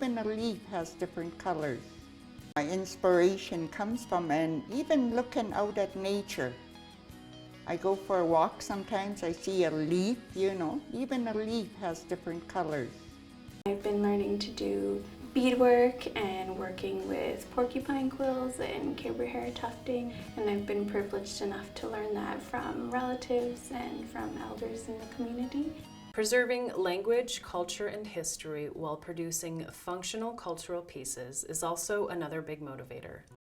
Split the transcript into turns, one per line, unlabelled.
even a leaf has different colors. My inspiration comes from, and even looking out at nature. I go for a walk, sometimes I see a leaf, even a leaf has different colors.
I've been learning to do beadwork and working with porcupine quills and caribou hair tufting, and I've been privileged enough to learn that from relatives and from elders in the community.
Preserving language, culture, and history while producing functional cultural pieces is also another big motivator.